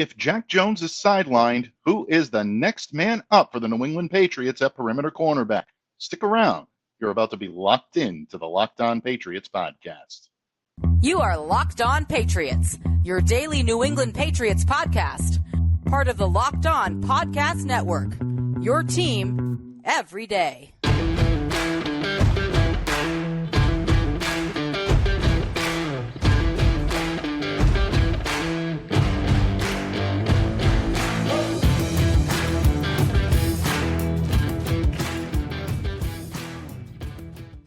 If Jack Jones is sidelined, who is the next man up for the New England Patriots at perimeter cornerback? Stick around. You're about to be locked in to the Locked On Patriots podcast. You are Locked On Patriots, your daily New England Patriots podcast. Part of the Locked On Podcast Network, your team every day.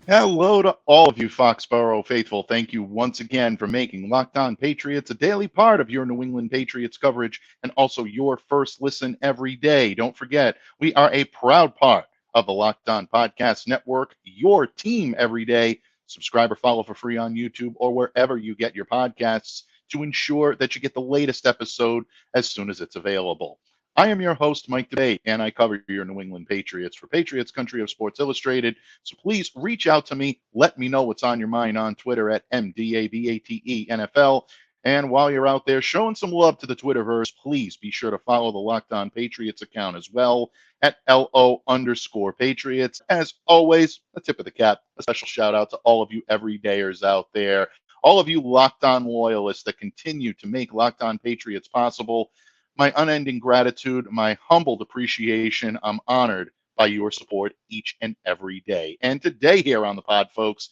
Hello to all of you Foxborough faithful. Thank you once again for making Locked On Patriots a daily part of your New England Patriots coverage and also your first listen every day. Don't forget, we are a proud part of the Locked On Podcast Network, your team every day. Subscribe or follow for free on YouTube or wherever you get your podcasts to ensure that you get the latest episode as soon as it's available. I am your host, Mike DeBate, and I cover your New England Patriots for Patriots Country of Sports Illustrated. So please reach out to me. Let me know what's on your mind on Twitter at MDABATENFL. And while you're out there showing some love to the Twitterverse, please be sure to follow the Locked On Patriots account as well at LO_Patriots. As always, a tip of the cap, a special shout out to all of you everydayers out there, all of you Locked On loyalists that continue to make Locked On Patriots possible. My unending gratitude, my humbled appreciation. I'm honored by your support each and every day. And today here on the pod, folks,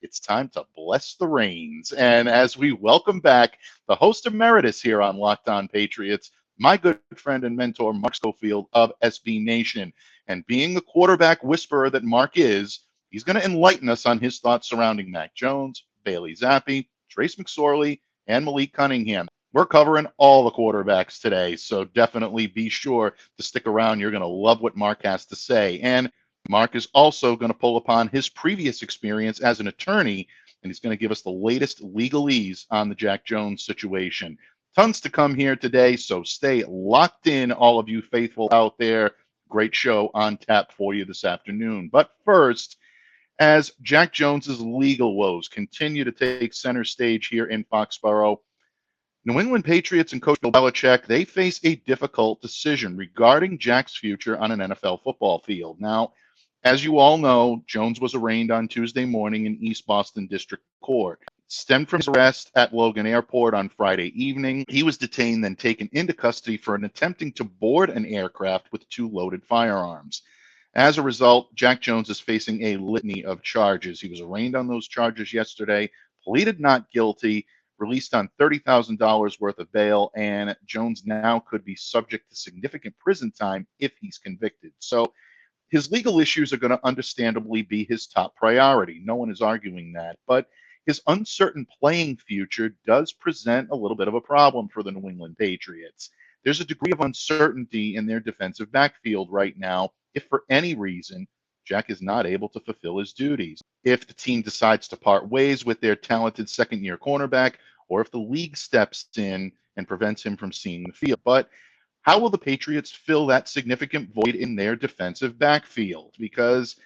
it's time to bless the reins. And as we welcome back the host emeritus here on Locked On Patriots, my good friend and mentor, Mark Schofield of SB Nation. And being the quarterback whisperer that Mark is, he's going to enlighten us on his thoughts surrounding Mac Jones, Bailey Zappe, Trace McSorley, and Malik Cunningham. We're covering all the quarterbacks today, so definitely be sure to stick around. You're going to love what Mark has to say. And Mark is also going to pull upon his previous experience as an attorney, and he's going to give us the latest legalese on the Jack Jones situation. Tons to come here today, so stay locked in, all of you faithful out there. Great show on tap for you this afternoon. But first, as Jack Jones's legal woes continue to take center stage here in Foxborough, New England Patriots and Coach Bill Belichick, they face a difficult decision regarding Jack's future on an NFL football field. Now, as you all know, Jones was arraigned on Tuesday morning in East Boston District Court. Stemmed from his arrest at Logan Airport on Friday evening, he was detained, then taken into custody for attempting to board an aircraft with 2 loaded firearms. As a result, Jack Jones is facing a litany of charges. He was arraigned on those charges yesterday, pleaded not guilty, released on $30,000 worth of bail, and Jones now could be subject to significant prison time if he's convicted. So his legal issues are going to understandably be his top priority. No one is arguing that. But his uncertain playing future does present a little bit of a problem for the New England Patriots. There's a degree of uncertainty in their defensive backfield right now if for any reason Jack is not able to fulfill his duties. If the team decides to part ways with their talented second-year cornerback, or if the league steps in and prevents him from seeing the field. But how will the Patriots fill that significant void in their defensive backfield? Because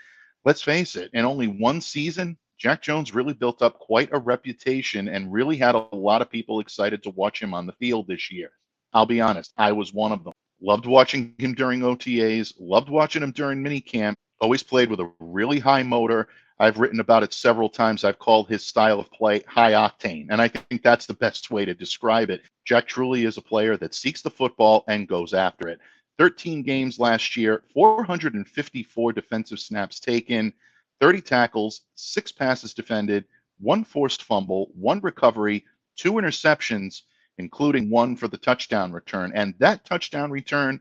let's face it, in only one season, Jack Jones really built up quite a reputation and really had a lot of people excited to watch him on the field this year. I'll be honest, I was one of them. Loved watching him during OTAs, loved watching him during minicamp, always played with a really high motor. I've written about it several times. I've called his style of play high octane, and I think that's the best way to describe it. Jack truly is a player that seeks the football and goes after it. 13 games last year, 454 defensive snaps taken, 30 tackles, 6 passes defended, 1 forced fumble, 1 recovery, 2 interceptions, including 1 for the touchdown return. And that touchdown return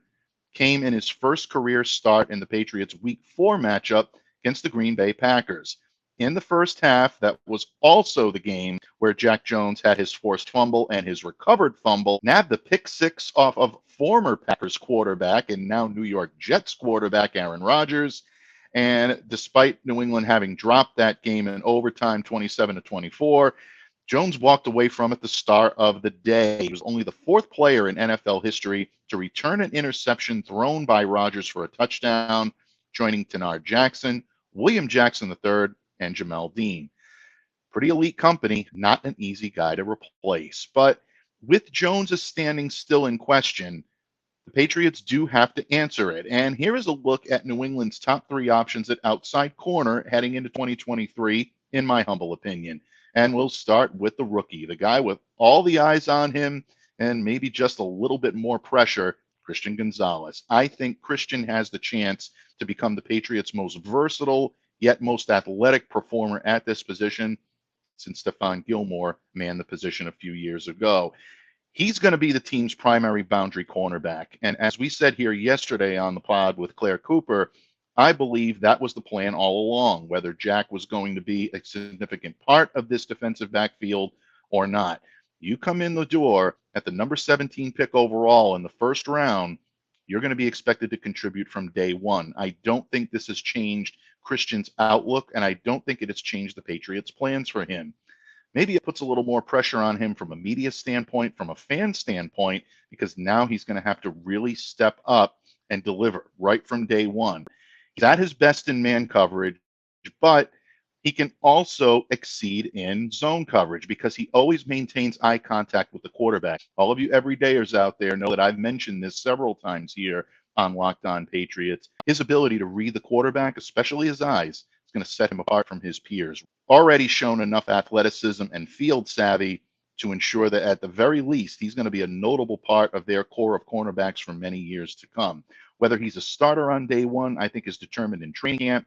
came in his first career start in the Patriots' Week 4 matchup against the Green Bay Packers. In the first half, that was also the game where Jack Jones had his forced fumble and his recovered fumble, nabbed the pick 6 off of former Packers quarterback and now New York Jets quarterback Aaron Rodgers. And despite New England having dropped that game in overtime 27-24, Jones walked away from it the start of the day. He was only the 4th player in NFL history to return an interception thrown by Rodgers for a touchdown, joining Tenard Jackson, William Jackson III, and Jamel Dean. Pretty elite company, not an easy guy to replace. But with Jones' standing still in question, the Patriots do have to answer it. And here is a look at New England's top three options at outside corner heading into 2023, in my humble opinion. And we'll start with the rookie, the guy with all the eyes on him and maybe just a little bit more pressure, Christian Gonzalez. I think Christian has the chance to become the Patriots' most versatile yet most athletic performer at this position since Stephon Gilmore manned the position a few years ago. He's going to be the team's primary boundary cornerback. And as we said here yesterday on the pod with Claire Cooper, I believe that was the plan all along, whether Jack was going to be a significant part of this defensive backfield or not. You come in the door at the number 17 pick overall in the first round, you're going to be expected to contribute from day one. I don't think this has changed Christian's outlook, and I don't think it has changed the Patriots' plans for him. Maybe it puts a little more pressure on him from a media standpoint, from a fan standpoint, because now he's going to have to really step up and deliver right from day one. He's at his best in man coverage, but he can also exceed in zone coverage because he always maintains eye contact with the quarterback. All of you everydayers out there know that I've mentioned this several times here on Locked On Patriots. His ability to read the quarterback, especially his eyes, is going to set him apart from his peers. Already shown enough athleticism and field savvy to ensure that at the very least, he's going to be a notable part of their core of cornerbacks for many years to come. Whether he's a starter on day one, I think is determined in training camp.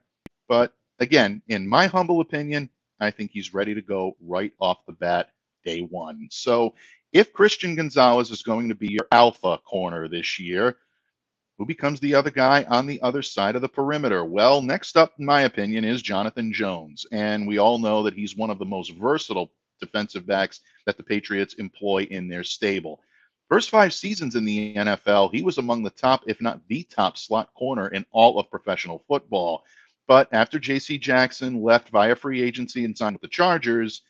But again, in my humble opinion, I think he's ready to go right off the bat day one. So if Christian Gonzalez is going to be your alpha corner this year, who becomes the other guy on the other side of the perimeter? Well, next up, in my opinion, is Jonathan Jones. And we all know that he's one of the most versatile defensive backs that the Patriots employ in their stable. First 5 seasons in the NFL, he was among the top, if not the top slot corner in all of professional football. But after J.C. Jackson left via free agency and signed with the Chargers,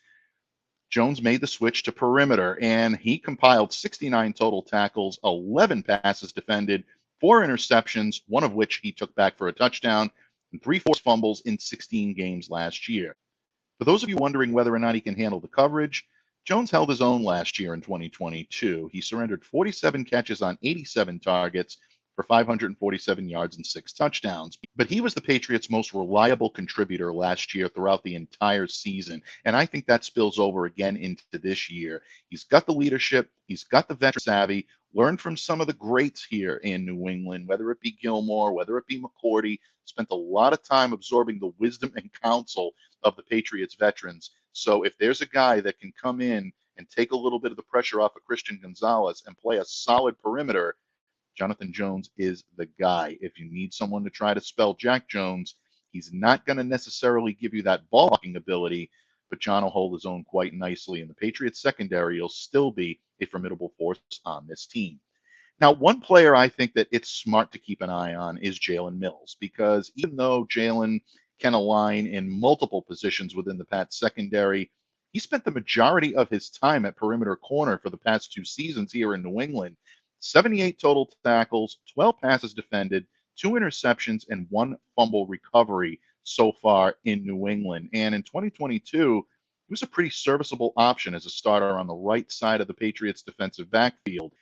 Jones made the switch to perimeter, and he compiled 69 total tackles, 11 passes defended, 4 interceptions, one of which he took back for a touchdown, and 3 forced fumbles in 16 games last year. For those of you wondering whether or not he can handle the coverage, Jones held his own last year in 2022. He surrendered 47 catches on 87 targets for 547 yards and 6 touchdowns. But he was the Patriots' most reliable contributor last year throughout the entire season. And I think that spills over again into this year. He's got the leadership. He's got the veteran savvy. Learned from some of the greats here in New England, whether it be Gilmore, whether it be McCourty. Spent a lot of time absorbing the wisdom and counsel of the Patriots veterans. So if there's a guy that can come in and take a little bit of the pressure off of Christian Gonzalez and play a solid perimeter, Jonathan Jones is the guy. If you need someone to try to spell Jack Jones, he's not going to necessarily give you that ball blocking ability, but John will hold his own quite nicely. And the Patriots secondary will still be a formidable force on this team. Now, one player I think that it's smart to keep an eye on is Jalen Mills, because even though Jalen can align in multiple positions within the Pats secondary, he spent the majority of his time at perimeter corner for the past 2 seasons here in New England. 78 total tackles, 12 passes defended, 2 interceptions, and 1 fumble recovery so far in New England. And in 2022, he was a pretty serviceable option as a starter on the right side of the Patriots defensive backfield.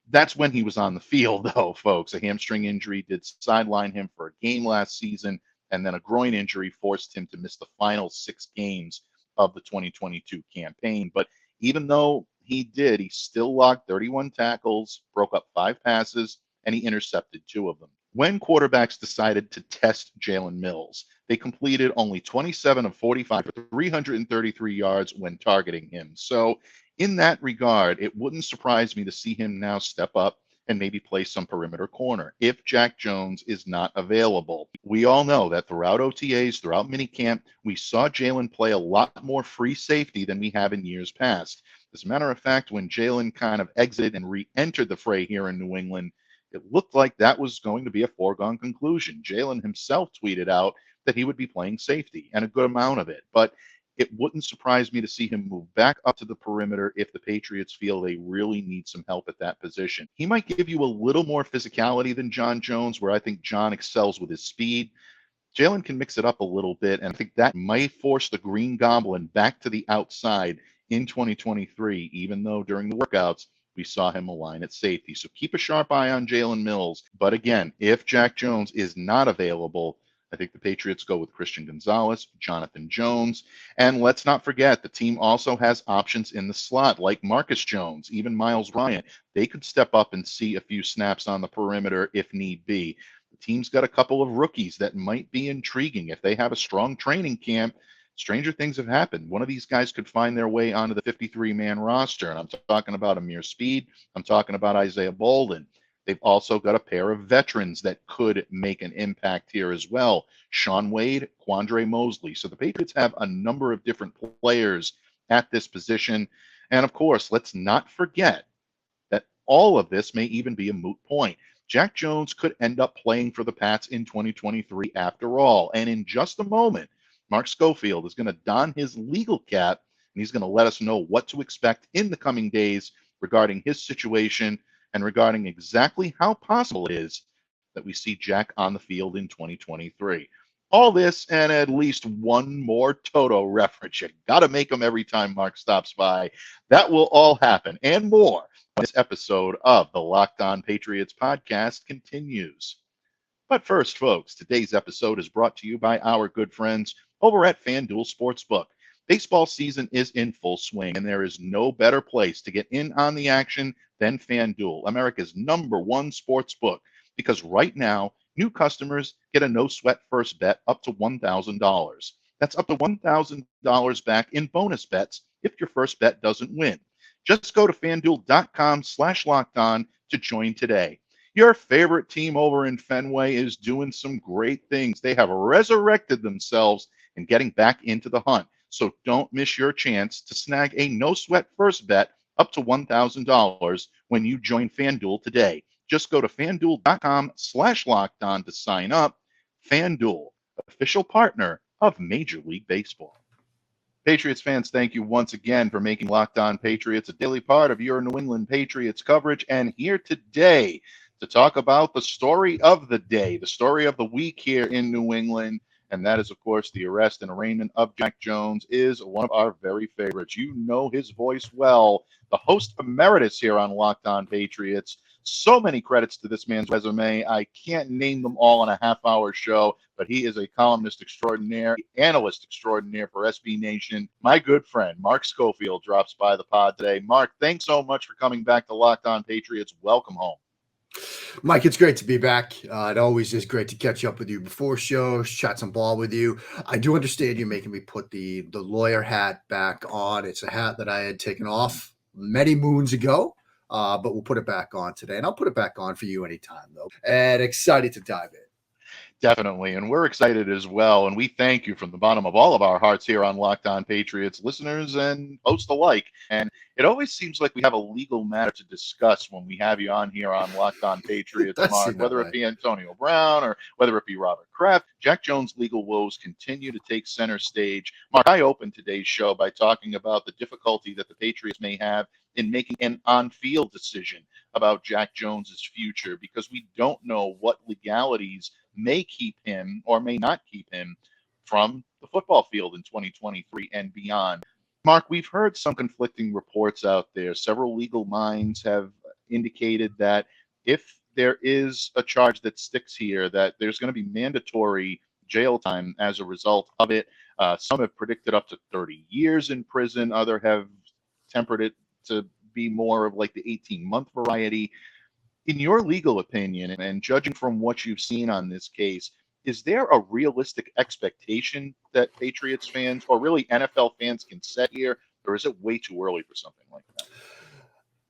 That's when he was on the field, though, folks. A hamstring injury did sideline him for a game last season, and then a groin injury forced him to miss the final 6 games of the 2022 campaign. But even though he still logged 31 tackles, broke up 5 passes, and he intercepted 2 of them. When quarterbacks decided to test Jalen Mills, they completed only 27 of 45 for 333 yards when targeting him. So in that regard, it wouldn't surprise me to see him now step up and maybe play some perimeter corner if Jack Jones is not available. We all know that throughout OTAs, throughout minicamp, we saw Jalen play a lot more free safety than we have in years past. As a matter of fact, when Jalen kind of exited and re-entered the fray here in New England, it looked like that was going to be a foregone conclusion. Jalen himself tweeted out that he would be playing safety, and a good amount of it. But it wouldn't surprise me to see him move back up to the perimeter if the Patriots feel they really need some help at that position. He might give you a little more physicality than John Jones, where I think John excels with his speed. Jalen can mix it up a little bit, and I think that might force the Green Goblin back to the outside in 2023, even though during the workouts we saw him align at safety. So keep a sharp eye on Jalen Mills. But again, if Jack Jones is not available, I think the Patriots go with Christian Gonzalez, Jonathan Jones, and let's not forget the team also has options in the slot like Marcus Jones, even Miles Bryant. They could step up and see a few snaps on the perimeter if need be. The team's got a couple of rookies that might be intriguing. If they have a strong training camp, stranger things have happened. One of these guys could find their way onto the 53-man roster, and I'm talking about Amir Speed. I'm talking about Isaiah Bolden. They've also got a pair of veterans that could make an impact here as well. Sean Wade, Quandre Mosley. So the Patriots have a number of different players at this position. And of course, let's not forget that all of this may even be a moot point. Jack Jones could end up playing for the Pats in 2023 after all. And in just a moment, Mark Schofield is going to don his legal cap, and he's going to let us know what to expect in the coming days regarding his situation and regarding exactly how possible it is that we see Jack on the field in 2023. All this and at least one more Toto reference. You got to make them every time Mark stops by. That will all happen and more when this episode of the Locked On Patriots podcast continues. But first, folks, today's episode is brought to you by our good friends over at FanDuel Sportsbook. Baseball season is in full swing, and there is no better place to get in on the action than FanDuel, America's #1 sports book, because right now, new customers get a no-sweat first bet up to $1,000. That's up to $1,000 back in bonus bets if your first bet doesn't win. Just go to FanDuel.com/lockedon to join today. Your favorite team over in Fenway is doing some great things. They have resurrected themselves and getting back into the hunt. So don't miss your chance to snag a no-sweat first bet up to $1,000 when you join FanDuel today. Just go to FanDuel.com/lockedon to sign up. FanDuel, official partner of Major League Baseball. Patriots fans, thank you once again for making Locked On Patriots a daily part of your New England Patriots coverage. And here today to talk about the story of the day, the story of the week here in New England, and that is, of course, the arrest and arraignment of Jack Jones, is one of our very favorites. You know his voice well, the host emeritus here on Locked On Patriots. So many credits to this man's resume. I can't name them all in a half-hour show, but he is a columnist extraordinaire, analyst extraordinaire for SB Nation. My good friend, Mark Schofield, drops by the pod today. Mark, thanks so much for coming back to Locked On Patriots. Welcome home. Mike, it's great to be back. It always is great to catch up with you before shows, chat some ball with you. I do understand you making me put the lawyer hat back on. It's a hat that I had taken off many moons ago, but we'll put it back on today. And I'll put it back on for you anytime, though. And excited to dive in. Definitely, and we're excited as well, and we thank you from the bottom of all of our hearts here on Locked On Patriots, listeners and hosts alike. And it always seems like we have a legal matter to discuss when we have you on here on Locked On Patriots, Mark, whether it be Antonio Brown or whether it be Robert Kraft. Jack Jones' legal woes continue to take center stage. Mark, I opened today's show by talking about the difficulty that the Patriots may have in making an on-field decision about Jack Jones's future, because we don't know what legalities may keep him or may not keep him from the football field in 2023 and beyond. Mark, we've heard some conflicting reports out there. Several legal minds have indicated that if there is a charge that sticks here, that there's going to be mandatory jail time as a result of it. Some have predicted up to 30 years in prison. Others have tempered it to be more of like the 18-month variety. In your legal opinion, and judging from what you've seen on this case, is there a realistic expectation that Patriots fans or really NFL fans can set here, or is it way too early for something like that?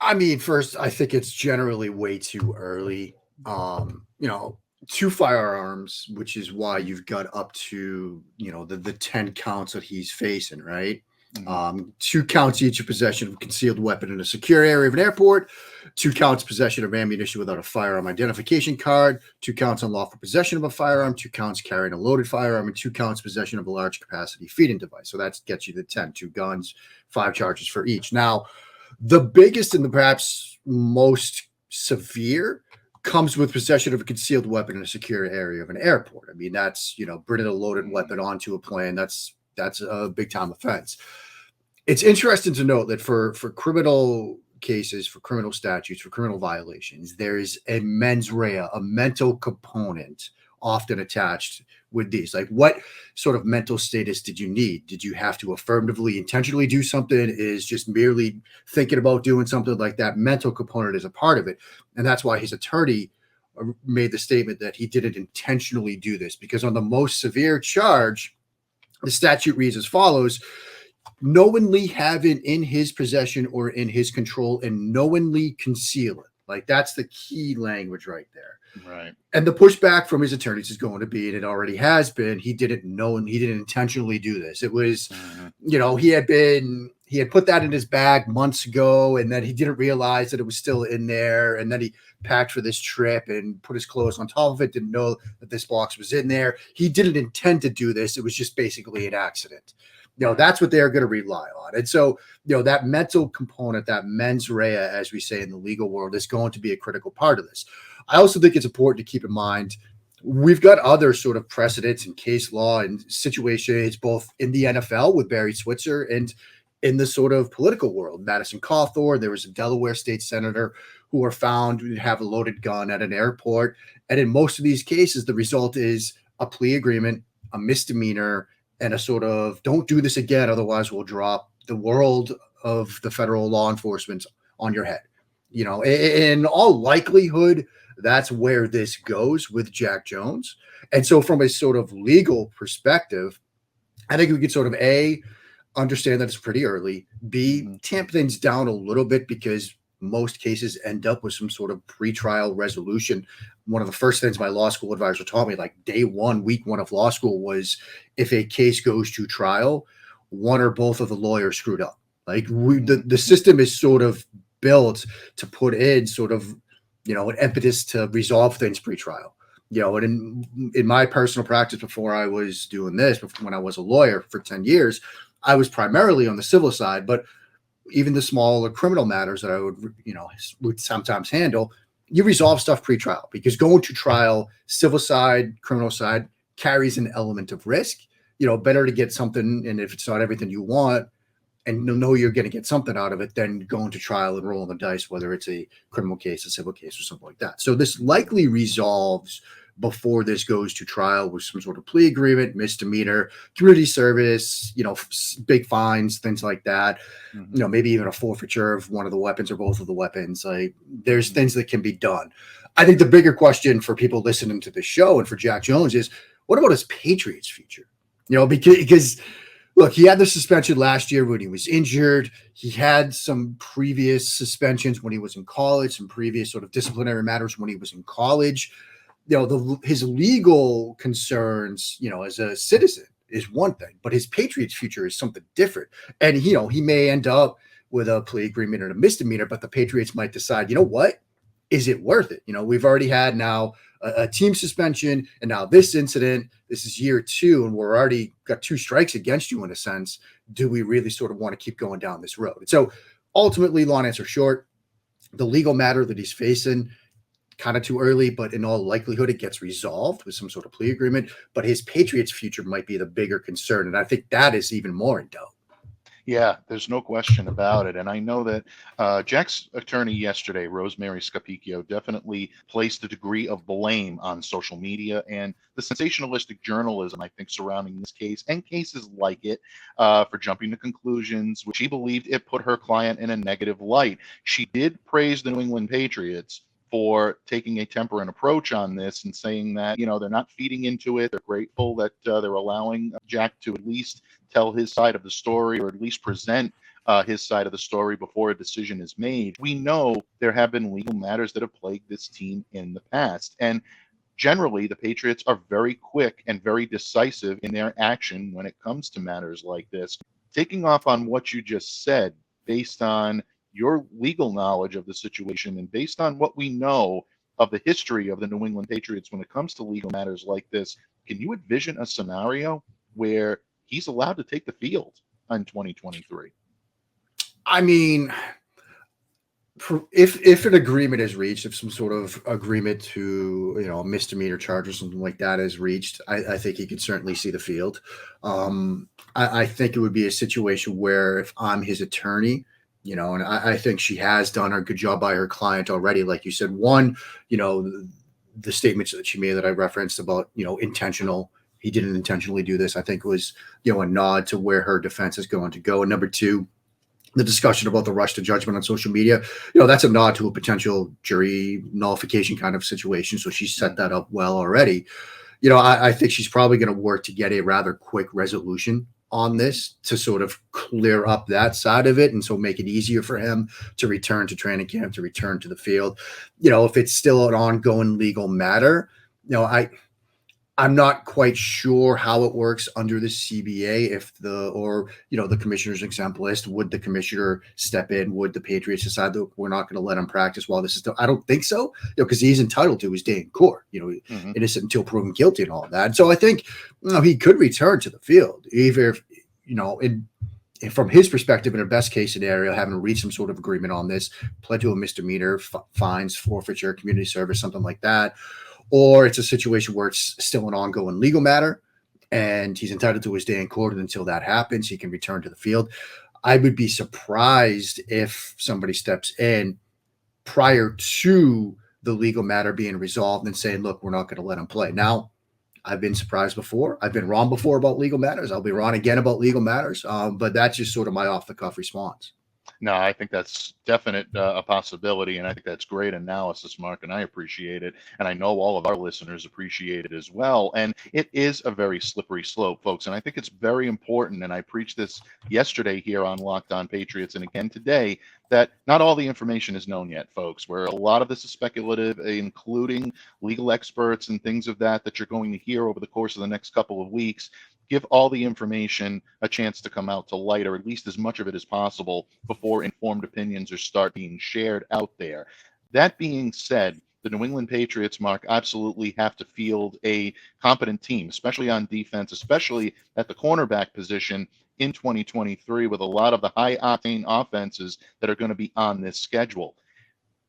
I mean, first, I think it's generally way too early. 2 firearms, which is why you've got up to, the 10 counts that he's facing, right? 2 counts each of possession of a concealed weapon in a secure area of an airport, 2 counts possession of ammunition without a firearm identification card, 2 counts unlawful possession of a firearm, 2 counts carrying a loaded firearm, and 2 counts possession of a large capacity feeding device. So that gets you to 10, 2 guns, 5 charges for each. Now, the biggest and the perhaps most severe comes with possession of a concealed weapon in a secure area of an airport. I mean, that's, bringing a loaded weapon onto a plane. That's a big time offense. It's interesting to note that for criminal cases, for criminal statutes, for criminal violations, there is a mens rea, a mental component often attached with these. Like, what sort of mental status did you need? Did you have to affirmatively, intentionally do something? Is just merely thinking about doing something? Like, that mental component is a part of it. And that's why his attorney made the statement that he didn't intentionally do this, because on the most severe charge, the statute reads as follows: knowingly have it in his possession or in his control, and knowingly conceal it. Like, that's the key language right there. Right. And the pushback from his attorneys is going to be, and it already has been, he didn't know and he didn't intentionally do this. It was, he had put that in his bag months ago, and then he didn't realize that it was still in there. And then he packed for this trip and put his clothes on top of it, didn't know that this box was in there. He didn't intend to do this. It was just basically an accident. That's what they're going to rely on. And so, that mental component, that mens rea, as we say in the legal world, is going to be a critical part of this. I also think it's important to keep in mind, we've got other sort of precedents in case law and situations, both in the NFL with Barry Switzer and in the sort of political world. Madison Cawthorn, there was a Delaware state senator who were found to have a loaded gun at an airport. And in most of these cases, the result is a plea agreement, a misdemeanor, and a sort of, don't do this again, otherwise we'll drop the world of the federal law enforcement on your head. In all likelihood, that's where this goes with Jack Jones. And so from a sort of legal perspective, I think we could sort of A, understand that it's pretty early, B, tamp things down a little bit, because most cases end up with some sort of pretrial resolution. One of the first things my law school advisor taught me, like day one, week one of law school, was if a case goes to trial, one or both of the lawyers screwed up. Like, the system is sort of built to put in sort of, an impetus to resolve things pretrial. And in my personal practice before I was doing this, when I was a lawyer for 10 years, I was primarily on the civil side, but even the smaller criminal matters that I would sometimes handle, you resolve stuff pre-trial, because going to trial, civil side, criminal side, carries an element of risk. Better to get something, and if it's not everything you want, and know you're going to get something out of it, than going to trial and rolling the dice, whether it's a criminal case, a civil case, or something like that. So this likely resolves before this goes to trial with some sort of plea agreement, misdemeanor, community service, big fines, things like that. Maybe even a forfeiture of one of the weapons or both of the weapons. Like, there's things that can be done. I think the bigger question for people listening to the show and for Jack Jones is, what about his Patriots future? Because look, he had the suspension last year when he was injured. He had some previous suspensions when he was in college, some previous sort of disciplinary matters when he was in college. His legal concerns, as a citizen, is one thing, but his Patriots future is something different. And, he may end up with a plea agreement and a misdemeanor, but the Patriots might decide, what? Is it worth it? We've already had now a team suspension, and now this incident. This is year 2, and we're already got 2 strikes against you in a sense. Do we really sort of want to keep going down this road? And so ultimately, long answer short, the legal matter that he's facing, kind of too early, but in all likelihood, it gets resolved with some sort of plea agreement. But his Patriots future might be the bigger concern, and I think that is even more in doubt. Yeah, there's no question about it. And I know that Jack's attorney yesterday, Rosemary Scapicchio, definitely placed a degree of blame on social media and the sensationalistic journalism, I think, surrounding this case and cases like it, for jumping to conclusions, which she believed it put her client in a negative light. She did praise the New England Patriots for taking a temperate approach on this and saying that, they're not feeding into it. They're grateful that they're allowing Jack to at least tell his side of the story, or at least present his side of the story before a decision is made. We know there have been legal matters that have plagued this team in the past. And generally, the Patriots are very quick and very decisive in their action when it comes to matters like this. Taking off on what you just said, based on your legal knowledge of the situation and based on what we know of the history of the New England Patriots when it comes to legal matters like this, can you envision a scenario where he's allowed to take the field in 2023? I mean, if an agreement is reached, if some sort of agreement to a misdemeanor charge or something like that is reached, I think he could certainly see the field. I think it would be a situation where if I'm his attorney, and I think she has done a good job by her client already. Like you said, one, the statements that she made that I referenced about intentional. He didn't intentionally do this. I think was a nod to where her defense is going to go. And number two, the discussion about the rush to judgment on social media, that's a nod to a potential jury nullification kind of situation. So she set that up well already. I think she's probably going to work to get a rather quick resolution on this to sort of clear up that side of it. And so make it easier for him to return to training camp, to return to the field. If it's still an ongoing legal matter, I'm not quite sure how it works under the CBA. If the commissioner's exempt list, would the commissioner step in? Would the Patriots decide that we're not going to let him practice while this is still? I don't think so, because he's entitled to his day in court, innocent until proven guilty and all of that. And so I think he could return to the field, either from his perspective, in a best case scenario, having reached some sort of agreement on this, pled to a misdemeanor, fines, forfeiture, community service, something like that. Or it's a situation where it's still an ongoing legal matter and he's entitled to his day in court. And until that happens, he can return to the field. I would be surprised if somebody steps in prior to the legal matter being resolved and saying, look, we're not going to let him play. Now, I've been surprised before. I've been wrong before about legal matters. I'll be wrong again about legal matters. But that's just sort of my off-the-cuff response. No, I think that's definite a possibility, and I think that's great analysis, Mark, and I appreciate it, and I know all of our listeners appreciate it as well. And it is a very slippery slope, folks, and I think it's very important, and I preached this yesterday here on Locked On Patriots and again today, that not all the information is known yet, folks, where a lot of this is speculative, including legal experts and things of that you're going to hear over the course of the next couple of weeks. Give all the information a chance to come out to light, or at least as much of it as possible, before informed opinions or start being shared out there. That being said, the New England Patriots, Mark, absolutely have to field a competent team, especially on defense, especially at the cornerback position in 2023, with a lot of the high-octane offenses that are going to be on this schedule.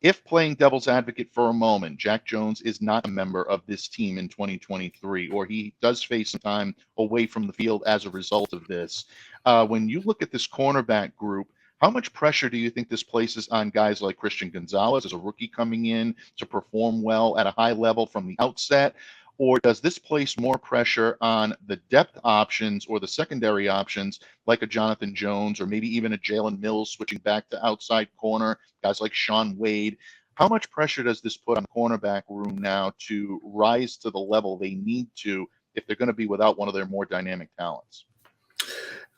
If playing devil's advocate for a moment, Jack Jones is not a member of this team in 2023, or he does face some time away from the field as a result of this. When you look at this cornerback group, how much pressure do you think this places on guys like Christian Gonzalez as a rookie coming in to perform well at a high level from the outset? Or does this place more pressure on the depth options or the secondary options like a Jonathan Jones or maybe even a Jalen Mills switching back to outside corner, guys like Sean Wade? How much pressure does this put on the cornerback room now to rise to the level they need to if they're going to be without one of their more dynamic talents?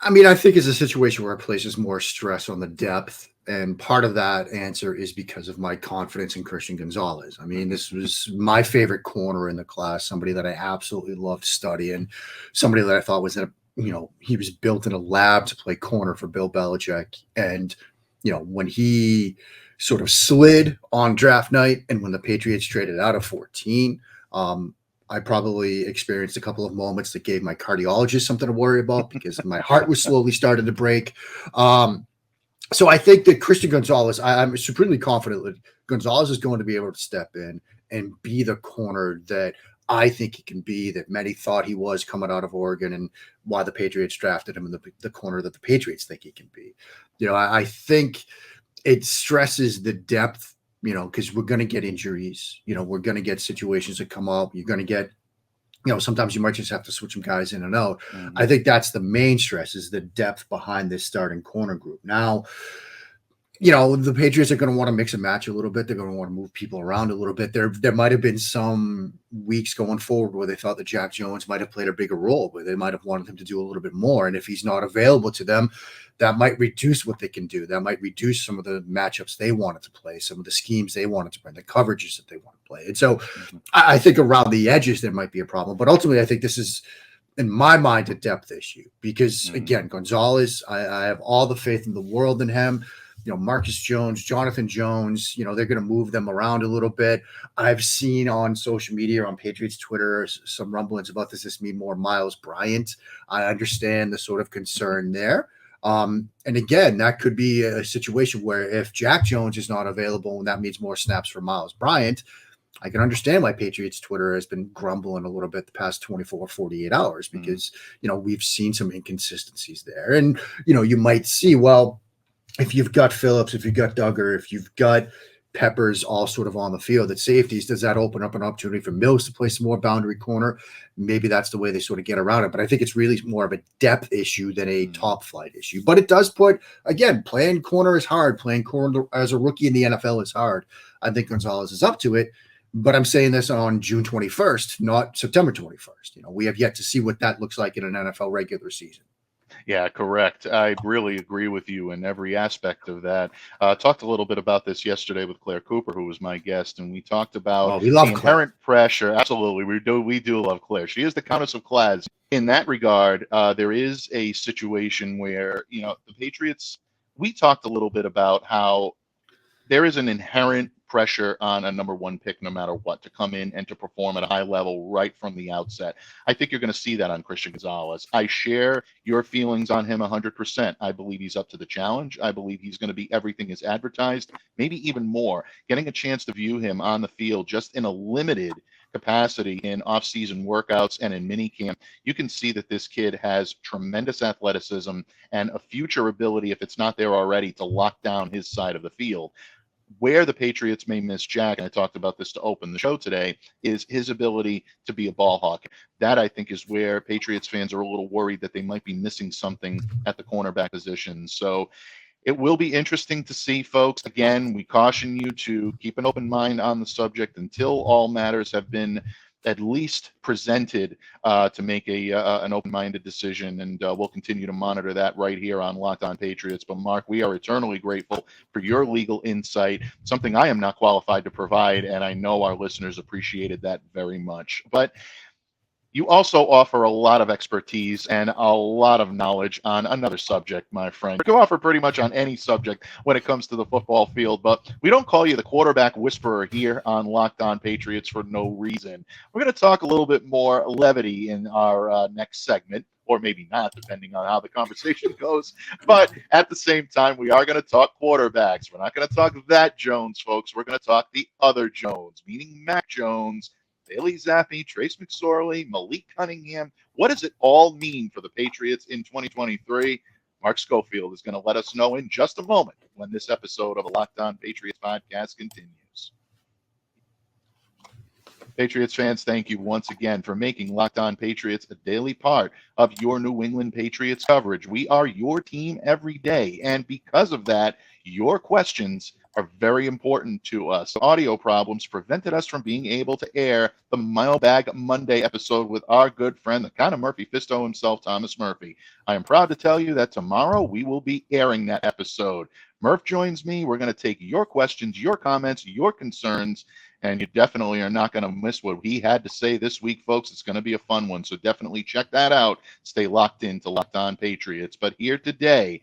I mean, I think it's a situation where it places more stress on the depth. And part of that answer is because of my confidence in Christian Gonzalez. I mean, this was my favorite corner in the class, somebody that I absolutely loved studying, somebody that I thought was he was built in a lab to play corner for Bill Belichick. And, when he sort of slid on draft night and when the Patriots traded out of 14, I probably experienced a couple of moments that gave my cardiologist something to worry about because my heart was slowly starting to break. So I think that Christian Gonzalez, I'm supremely confident that Gonzalez is going to be able to step in and be the corner that I think he can be, that many thought he was coming out of Oregon, and why the Patriots drafted him in the corner that the Patriots think he can be. I think it stresses the depth, because we're going to get injuries. We're going to get situations that come up. You're going to get, sometimes you might just have to switch some guys in and out. Mm-hmm. I think that's the main stress, is the depth behind this starting corner group. Now, the Patriots are going to want to mix and match a little bit. They're going to want to move people around a little bit. There might have been some weeks going forward where they thought that Jack Jones might have played a bigger role, where they might have wanted him to do a little bit more. And if he's not available to them, that might reduce what they can do. That might reduce some of the matchups they wanted to play, some of the schemes they wanted to play, the coverages that they want to play. And so I think around the edges, there might be a problem. But ultimately, I think this is, in my mind, a depth issue. Because, again, Gonzalez, I have all the faith in the world in him. Marcus Jones, Jonathan Jones, they're going to move them around a little bit. I've seen on social media, on Patriots Twitter, some rumblings about, does this mean more Miles Bryant? I understand the sort of concern there. And again, that could be a situation where if Jack Jones is not available, and that means more snaps for Miles Bryant, I can understand why Patriots Twitter has been grumbling a little bit the past 24, 48 hours because, we've seen some inconsistencies there. And, you might see, well, if you've got Phillips, if you've got Duggar, if you've got Peppers all sort of on the field at safeties, does that open up an opportunity for Mills to play some more boundary corner? Maybe that's the way they sort of get around it. But I think it's really more of a depth issue than a top flight issue. But it does put, again, playing corner is hard. Playing corner as a rookie in the NFL is hard. I think Gonzalez is up to it. But I'm saying this on June 21st, not September 21st. We have yet to see what that looks like in an NFL regular season. Yeah, correct. I really agree with you in every aspect of that. Talked a little bit about this yesterday with Claire Cooper, who was my guest, and we talked about we love the inherent pressure. Absolutely, we do love Claire. She is the Countess of Clads. In that regard, there is a situation where the Patriots. We talked a little bit about how there is an inherent pressure on a number one pick, no matter what, to come in and to perform at a high level right from the outset. I think you're going to see that on Christian Gonzalez. I share your feelings on him 100%. I believe he's up to the challenge. I believe he's going to be everything is advertised, maybe even more. Getting a chance to view him on the field just in a limited capacity in off-season workouts and in minicamp, you can see that this kid has tremendous athleticism and a future ability, if it's not there already, to lock down his side of the field. Where the Patriots may miss Jack, and I talked about this to open the show today, is his ability to be a ball hawk. That, I think, is where Patriots fans are a little worried that they might be missing something at the cornerback position. So it will be interesting to see, folks. Again, we caution you to keep an open mind on the subject until all matters have been at least presented to make an open-minded decision, and we'll continue to monitor that right here on Locked On Patriots. But Mark, we are eternally grateful for your legal insight, something I am not qualified to provide, and I know our listeners appreciated that very much. But you also offer a lot of expertise and a lot of knowledge on another subject, my friend. You offer pretty much on any subject when it comes to the football field, but we don't call you the quarterback whisperer here on Locked On Patriots for no reason. We're going to talk a little bit more levity in our next segment, or maybe not, depending on how the conversation goes. But at the same time, we are going to talk quarterbacks. We're not going to talk that Jones, folks. We're going to talk the other Jones, meaning Mac Jones, Bailey Zappe, Trace McSorley, Malik Cunningham. What does it all mean for the Patriots in 2023? Mark Schofield is going to let us know in just a moment when this episode of the Locked On Patriots podcast continues. Patriots fans, thank you once again for making Locked On Patriots a daily part of your New England Patriots coverage. We are your team every day, and because of that, your questions are very important to us. Audio problems prevented us from being able to air the Mailbag Monday episode with our good friend, the kind of Murphy Fisto himself, Thomas Murphy. I am proud to tell you that tomorrow we will be airing that episode. Murph joins me. We're going to take your questions, your comments, your concerns, and you definitely are not going to miss what he had to say this week, folks. It's going to be a fun one, so definitely check that out. Stay locked into Locked On Patriots. But here today,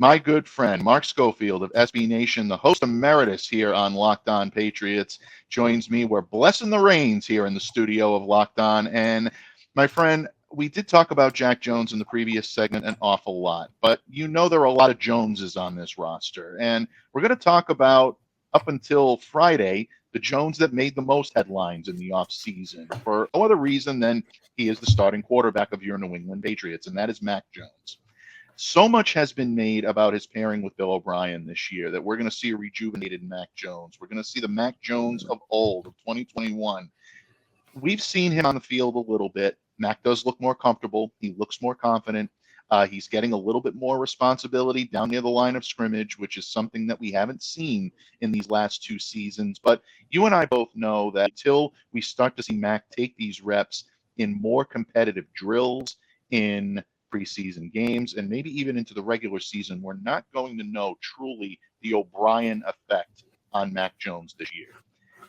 my good friend, Mark Schofield of SB Nation, the host emeritus here on Locked On Patriots, joins me. We're blessing the reins here in the studio of Locked On. And my friend, we did talk about Jack Jones in the previous segment an awful lot, but there are a lot of Joneses on this roster. And we're going to talk about, up until Friday, the Jones that made the most headlines in the offseason for no other reason than he is the starting quarterback of your New England Patriots, and that is Mac Jones. So much has been made about his pairing with Bill O'Brien this year that we're going to see a rejuvenated Mac Jones. We're going to see the Mac Jones of old, of 2021. We've seen him on the field a little bit. Mac does look more comfortable. He looks more confident. He's getting a little bit more responsibility down near the line of scrimmage, which is something that we haven't seen in these last two seasons. But you and I both know that until we start to see Mac take these reps in more competitive drills, in preseason games, and maybe even into the regular season, we're not going to know truly the O'Brien effect on Mac Jones this year.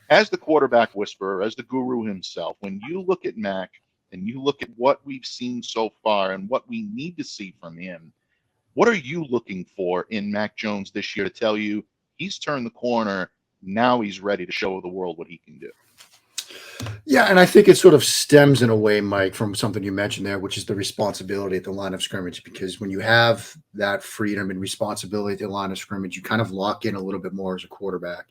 As the quarterback whisperer, as the guru himself, when you look at Mac and you look at what we've seen so far and what we need to see from him, what are you looking for in Mac Jones this year to tell you he's turned the corner, now he's ready to show the world what he can do? Yeah, and I think it sort of stems in a way, Mike, from something you mentioned there, which is the responsibility at the line of scrimmage. Because when you have that freedom and responsibility at the line of scrimmage, you kind of lock in a little bit more as a quarterback.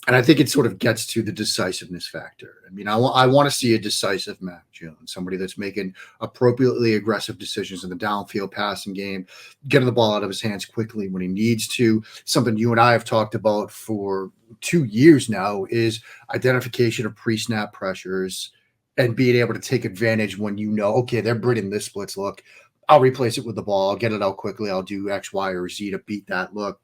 And I think it sort of gets to the decisiveness factor. I mean, I want to see a decisive Mac Jones, somebody that's making appropriately aggressive decisions in the downfield passing game, getting the ball out of his hands quickly when he needs to. Something you and I have talked about for 2 years now is identification of pre-snap pressures and being able to take advantage when you know, okay, they're bringing this blitz look. I'll replace it with the ball. I'll get it out quickly. I'll do X, Y, or Z to beat that look.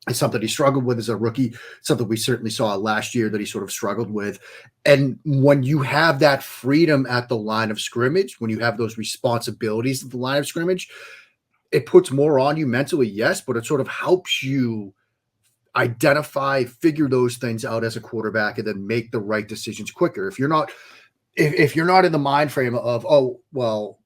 It's something he struggled with as a rookie, something we certainly saw last year that he sort of struggled with. And when you have that freedom at the line of scrimmage, when you have those responsibilities at the line of scrimmage, it puts more on you mentally, yes, but it sort of helps you identify, figure those things out as a quarterback, and then make the right decisions quicker. If you're not in the mind frame of, oh, well,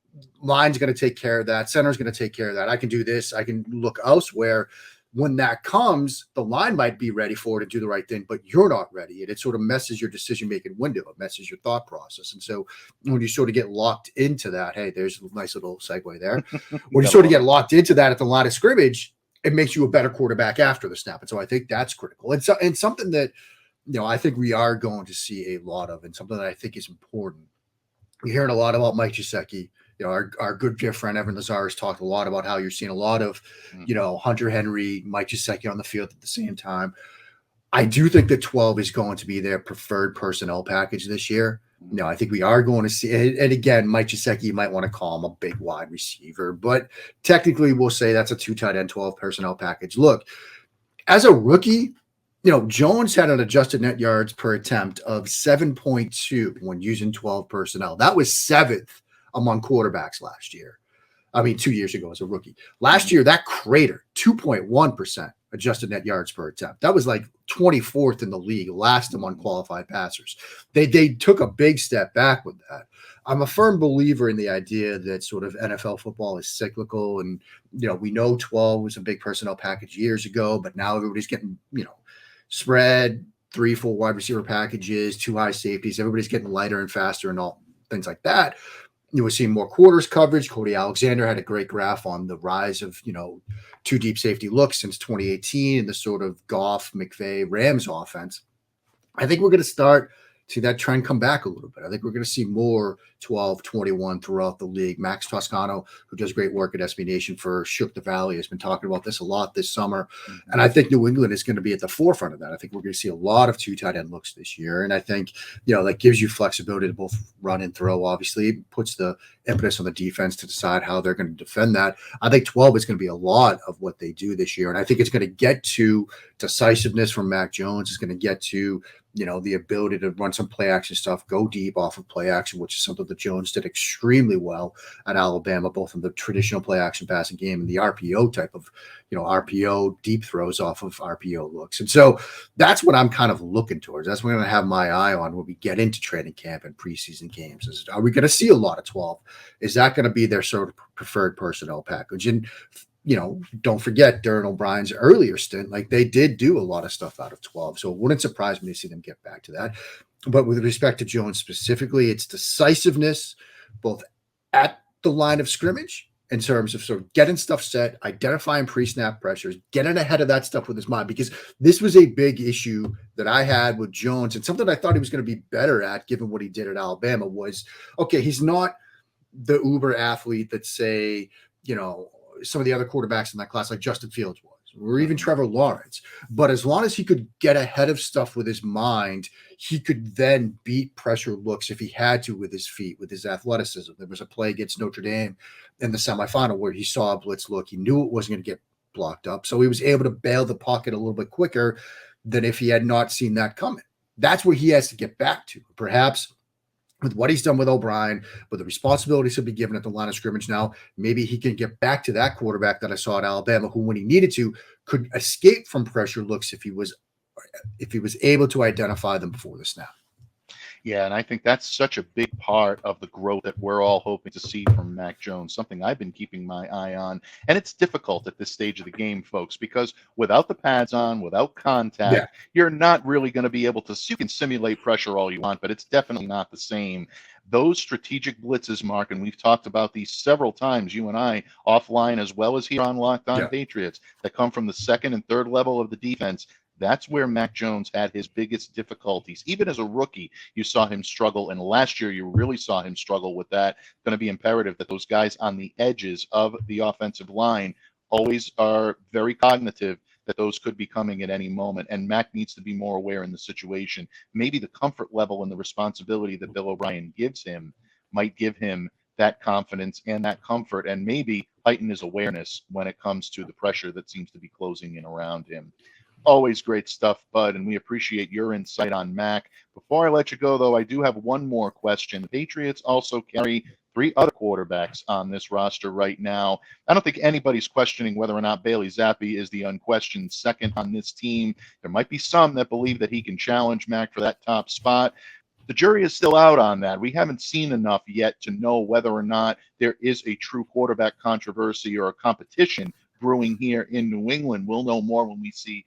line's going to take care of that, center's going to take care of that, I can do this, I can look elsewhere. When that comes, the line might be ready for it to do the right thing, but you're not ready. And it sort of messes your decision-making window. It messes your thought process. And so when you sort of get locked into that, hey, there's a nice little segue there. When you sort of get locked into that at the line of scrimmage, it makes you a better quarterback after the snap. And so I think that's critical. And something that, I think we are going to see a lot of, and something that I think is important. We're hearing a lot about Mike Gesicki. Our good dear friend Evan Lazar has talked a lot about how you're seeing a lot of, Hunter Henry, Mike Gesicki on the field at the same time. I do think that 12 is going to be their preferred personnel package this year. I think we are going to see, and again, Mike Gesicki, you might want to call him a big wide receiver, but technically we'll say that's a 2 tight end 12 personnel package. Look, as a rookie, Jones had an adjusted net yards per attempt of 7.2 when using 12 personnel. That was 7th among quarterbacks last year. 2 years ago as a rookie. Last year, that cratered 2.1% adjusted net yards per attempt. That was like 24th in the league, last among qualified passers. They took a big step back with that. I'm a firm believer in the idea that sort of NFL football is cyclical. And, we know 12 was a big personnel package years ago, but now everybody's getting, spread, 3 full wide receiver packages, 2 high safeties. Everybody's getting lighter and faster and all things like that. We're seeing more quarters coverage. Cody Alexander had a great graph on the rise of, 2 deep safety looks since 2018 in the sort of Goff, McVay, Rams offense. I think we're going to start see that trend come back a little bit. I think we're going to see more 12, 21 throughout the league. Max Toscano, who does great work at SB Nation for Shook the Valley, has been talking about this a lot this summer. And I think New England is going to be at the forefront of that. I think we're going to see a lot of 2 tight end looks this year. And I think, that gives you flexibility to both run and throw. Obviously, it puts the impetus on the defense to decide how they're going to defend that. I think 12 is going to be a lot of what they do this year. And I think it's going to get to decisiveness from Mac Jones. It's going to get to, the ability to run some play action stuff, go deep off of play action, which is something that Jones did extremely well at Alabama, both in the traditional play action passing game and the RPO type of, RPO deep throws off of RPO looks. And so that's what I'm kind of looking towards. That's what I'm going to have my eye on when we get into training camp and preseason games. Are we going to see a lot of 12? Is that going to be their sort of preferred personnel package? And don't forget during O'Brien's earlier stint, like they did do a lot of stuff out of 12. So it wouldn't surprise me to see them get back to that. But with respect to Jones specifically, it's decisiveness, both at the line of scrimmage in terms of sort of getting stuff set, identifying pre-snap pressures, getting ahead of that stuff with his mind, because this was a big issue that I had with Jones and something I thought he was going to be better at given what he did at Alabama was, okay, he's not the uber athlete that say, some of the other quarterbacks in that class, like Justin Fields was, or even Trevor Lawrence. But as long as he could get ahead of stuff with his mind, he could then beat pressure looks if he had to with his feet, with his athleticism. There was a play against Notre Dame in the semifinal where he saw a blitz look. He knew it wasn't going to get blocked up. So he was able to bail the pocket a little bit quicker than if he had not seen that coming. That's where he has to get back to. Perhaps with what he's done with O'Brien, but the responsibilities will be given at the line of scrimmage now, maybe he can get back to that quarterback that I saw at Alabama, who, when he needed to, could escape from pressure looks if he was able to identify them before the snap. Yeah, and I think that's such a big part of the growth that we're all hoping to see from Mac Jones, something I've been keeping my eye on. And it's difficult at this stage of the game, folks, because without the pads on, without Yeah. contact, you're not really going to be able to, you can simulate pressure all you want, but it's definitely not the same. Those strategic blitzes, Mark, and we've talked about these several times, you and I, offline as well as here on Locked On Yeah. Patriots, that come from the second and third level of the defense. That's where Mac Jones had his biggest difficulties. Even as a rookie, you saw him struggle, and last year you really saw him struggle with that. It's going to be imperative that those guys on the edges of the offensive line always are very cognitive that those could be coming at any moment, and Mac needs to be more aware in the situation. Maybe the comfort level and the responsibility that Bill O'Brien gives him might give him that confidence and that comfort, and maybe heighten his awareness when it comes to the pressure that seems to be closing in around him. Always great stuff, Bud, and we appreciate your insight on Mac. Before I let you go, though, I do have one more question. The Patriots also carry 3 other quarterbacks on this roster right now. I don't think anybody's questioning whether or not Bailey Zappe is the unquestioned second on this team. There might be some that believe that he can challenge Mac for that top spot. The jury is still out on that. We haven't seen enough yet to know whether or not there is a true quarterback controversy or a competition brewing here in New England. We'll know more when we see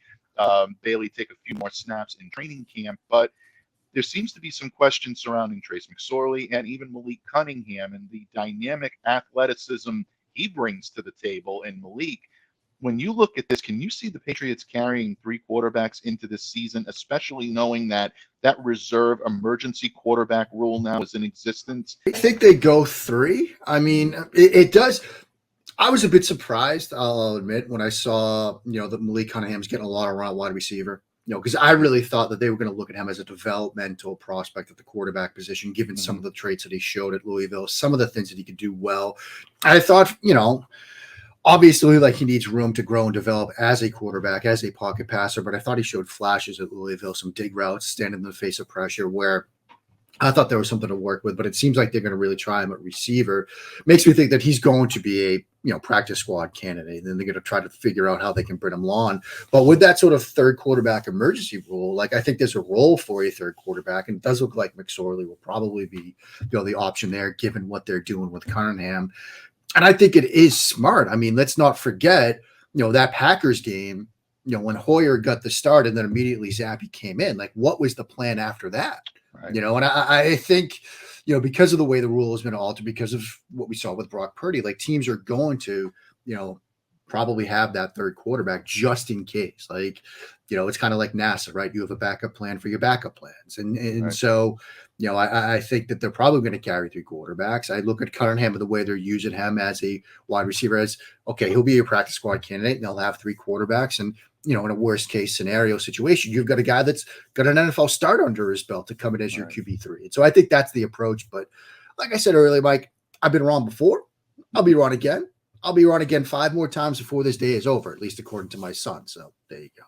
Bailey take a few more snaps in training camp, but there seems to be some questions surrounding Trace McSorley and even Malik Cunningham and the dynamic athleticism he brings to the table. And Malik, when you look at this, can you see the Patriots carrying 3 quarterbacks into this season, especially knowing that that reserve emergency quarterback rule now is in existence? I think they go 3. I mean, it does. I was a bit surprised, I'll admit, when I saw, that Malik Cunningham's getting a lot around wide receiver, because I really thought that they were going to look at him as a developmental prospect at the quarterback position, given some of the traits that he showed at Louisville, some of the things that he could do well. I thought, obviously, like, he needs room to grow and develop as a quarterback, as a pocket passer, but I thought he showed flashes at Louisville, some dig routes, standing in the face of pressure, where I thought there was something to work with, but it seems like they're going to really try him at receiver. Makes me think that he's going to be a practice squad candidate, and then they're going to try to figure out how they can bring him on. But with that sort of third quarterback emergency rule, like, I think there's a role for a third quarterback, and it does look like McSorley will probably be the option there, given what they're doing with Cunningham. And I think it is smart. I mean, let's not forget, that Packers game, when Hoyer got the start and then immediately Zappe came in, like, what was the plan after that? Right. And I think, because of the way the rule has been altered, because of what we saw with Brock Purdy, like, teams are going to, probably have that third quarterback just in case. Like, it's kind of like NASA, right? You have a backup plan for your backup plans. And right. So, I think that they're probably going to carry 3 quarterbacks. I look at Cunningham and the way they're using him as a wide receiver as, okay, he'll be a practice squad candidate and they'll have 3 quarterbacks. And, in a worst case scenario situation, you've got a guy that's got an NFL start under his belt to come in as your QB3. And so I think that's the approach. But like I said earlier, Mike, I've been wrong before. I'll be wrong again. I'll be wrong again 5 more times before this day is over, at least according to my son. So there you go.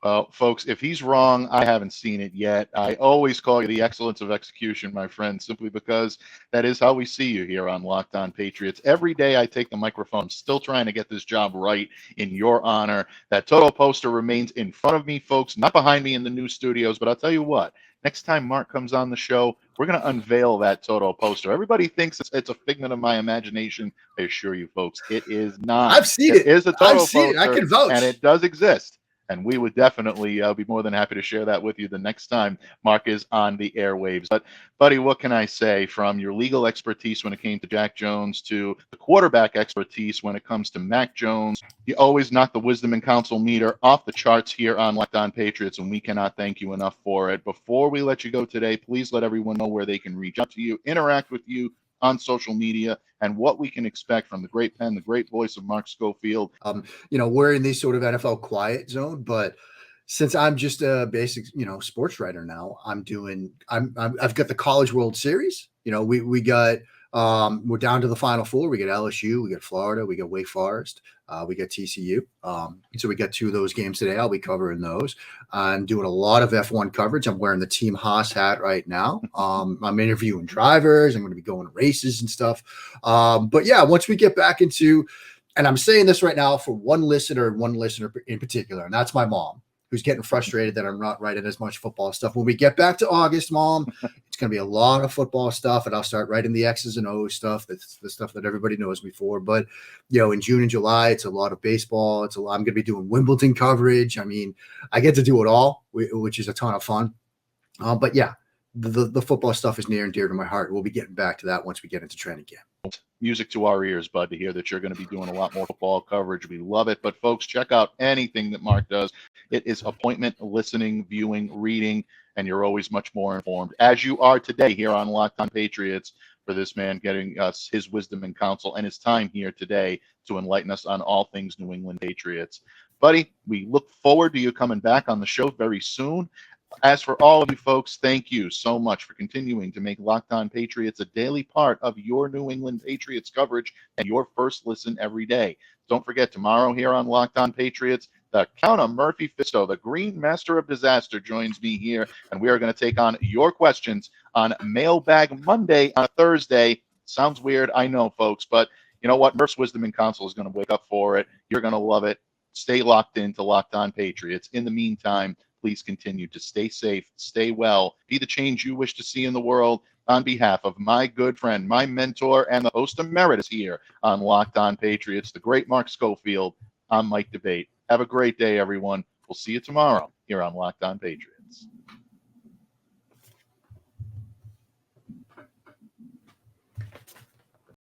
Well, folks, if he's wrong, I haven't seen it yet. I always call you the excellence of execution, my friend, simply because that is how we see you here on Locked On Patriots. Every day I take the microphone, still trying to get this job right in your honor. That Toto poster remains in front of me, folks, not behind me in the new studios. But I'll tell you what, next time Mark comes on the show, we're going to unveil that Toto poster. Everybody thinks it's a figment of my imagination. I assure you, folks, it is not. I've seen it. It is a Toto poster, I can vouch. And it does exist. And we would definitely be more than happy to share that with you the next time Mark is on the airwaves. But, buddy, what can I say? From your legal expertise when it came to Jack Jones to the quarterback expertise when it comes to Mac Jones, you always knock the wisdom and counsel meter off the charts here on Locked On Patriots, and we cannot thank you enough for it. Before we let you go today, please let everyone know where they can reach out to you, interact with you on social media, and what we can expect from the great pen, the great voice of Mark Schofield. We're in this sort of NFL quiet zone, but since I'm just a basic, sports writer now, I've got the College World Series. We got, we're down to the Final Four. We got LSU, we got Florida, we got Wake Forest, we got TCU. So we got 2 of those games today. I'll be covering those. I'm doing a lot of F1 coverage. I'm wearing the Team Haas hat right now. I'm interviewing drivers. I'm going to be going to races and stuff. But yeah, once we get back into, and I'm saying this right now for one listener in particular, and that's my mom, who's getting frustrated that I'm not writing as much football stuff. When we get back to August, Mom, it's going to be a lot of football stuff, and I'll start writing the X's and O's stuff. That's the stuff that everybody knows me for. But, in June and July, it's a lot of baseball. I'm going to be doing Wimbledon coverage. I mean, I get to do it all, which is a ton of fun. But yeah, the football stuff is near and dear to my heart. We'll be getting back to that once we get into training camp. Music to our ears, bud, to hear that you're going to be doing a lot more football coverage. We love it. But folks, check out anything that Mark does. It is appointment, listening, viewing, reading, and you're always much more informed, as you are today here on Locked On Patriots, for this man getting us his wisdom and counsel and his time here today to enlighten us on all things New England Patriots. Buddy, we look forward to you coming back on the show very soon. As for all of you folks, thank you so much for continuing to make Locked On Patriots a daily part of your New England Patriots coverage and your first listen every day. Don't forget, tomorrow here on Locked On Patriots, the Count of Murphy Fisto, the Green Master of Disaster, joins me here, and we are going to take on your questions on Mailbag Monday on a Thursday. Sounds weird, I know, folks, but you know what? Murph's Wisdom and Counsel is going to wake up for it. You're going to love it. Stay locked into Locked On Patriots. In the meantime, please continue to stay safe, stay well, be the change you wish to see in the world. On behalf of my good friend, my mentor, and the host emeritus here on Locked On Patriots, the great Mark Schofield, I'm Mike Debate. Have a great day, everyone. We'll see you tomorrow here on Locked On Patriots.